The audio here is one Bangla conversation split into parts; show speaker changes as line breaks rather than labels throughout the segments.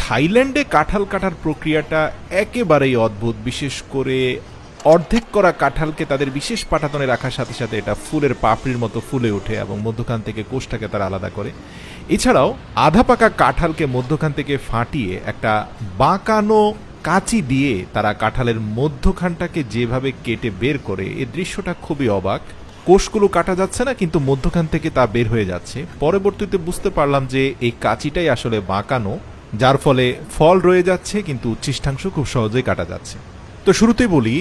থাইল্যান্ডে কাঁঠাল কাটার প্রক্রিয়াটা একেবারেই অদ্ভুত। বিশেষ করে অর্ধেক করা কাঁঠালকে তাদের বিশেষ পাটাতনে রাখার সাথে সাথে এটা ফুলের পাপড়ির মতো ফুলে ওঠে এবং মধ্যখান থেকে কোষটাকে তারা আলাদা করে। এছাড়াও আধা পাকা কাঁঠালকে মধ্যখান থেকে ফাটিয়ে একটা বাঁকানো কাঁচি দিয়ে তারা কাঁঠালের মধ্যখানটাকে যেভাবে কেটে বের করে, এই দৃশ্যটা খুবই অবাক। কোষগুলো কাটা যাচ্ছে না, কিন্তু মধ্যখান থেকে তা বের হয়ে যাচ্ছে। পরবর্তীতে বুঝতে পারলাম যে এই কাঁচিটাই আসলে বাঁকানো, যার ফলে ফল রয়ে যাচ্ছে কিন্তু উচ্ছিষ্টাংশ খুব সহজেই কাটা যাচ্ছে। তো শুরুতেই বলি,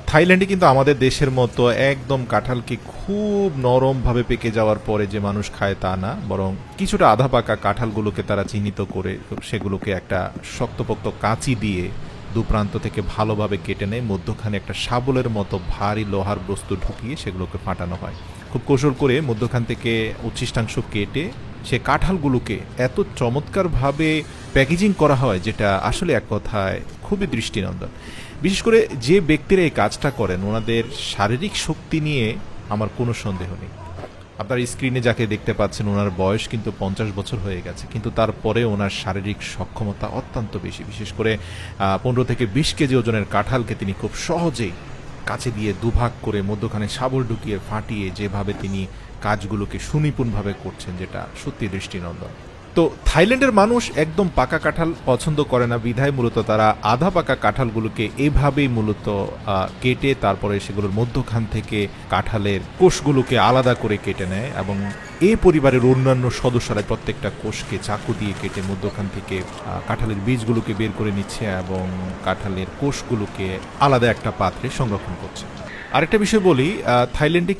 থাইল্যান্ডে কিন্তু আমাদের দেশের মতো একদম কাঁঠালকে খুব নরমভাবে পেকে যাওয়ার পরে যে মানুষ খায় তা না, বরং কিছুটা আধা পাকা কাঁঠালগুলোকে তারা চিহ্নিত করে সেগুলোকে একটা শক্তপোক্ত কাঁচি দিয়ে দুপ্রান্ত থেকে ভালোভাবে কেটে নেয়, মধ্যখানে একটা শাবলের মতো ভারী লোহার বস্তু ঢুকিয়ে সেগুলোকে ফাটানো হয়। খুব কৌশল করে মধ্যখান থেকে উচ্ছিষ্টাংশ কেটে সে কাঁঠালগুলোকে এত চমৎকারভাবে প্যাকেজিং করা হয়, যেটা আসলে এক কথায় খুবই দৃষ্টিনন্দন। বিশেষ করে যে ব্যক্তিরা এই কাজটা করেন, ওনাদের শারীরিক শক্তি নিয়ে আমার কোনো সন্দেহ নেই। আপনার স্ক্রিনে যাকে দেখতে পাচ্ছেন, ওনার বয়স কিন্তু 50 বছর হয়ে গেছে, কিন্তু তারপরে ওনার শারীরিক সক্ষমতা অত্যন্ত বেশি। বিশেষ করে 15 থেকে 20 কেজি ওজনের কাঁঠালকে তিনি খুব সহজেই কাছে দিয়ে দুভাগ করে মধ্যখানে শাবল ঢুকিয়ে ফাটিয়ে যেভাবে তিনি কাজগুলোকে সুনিপুণভাবে করছেন, যেটা সত্যি দৃষ্টিনন্দন। তো থাইল্যান্ডের মানুষ একদম পাকা কাঁঠাল পছন্দ করে না, বিধায় মূলত তারা আধা পাকা কাঁঠালগুলোকে এভাবেই মূলত কেটে তারপরে সেগুলোর মধ্যখান থেকে কাঁঠালের কোষগুলোকে আলাদা করে কেটে নেয় এবং এই পরিবারের অন্যান্য সদস্যরা প্রত্যেকটা কোষকে চাকু দিয়ে কেটে মধ্যখান থেকে কাঁঠালের বীজগুলোকে বের করে নিচ্ছে এবং কাঁঠালের কোষগুলোকে আলাদা একটা পাত্রে সংরক্ষণ করছে। আরেকটা বিষয় বলি, থাইল্যান্ডে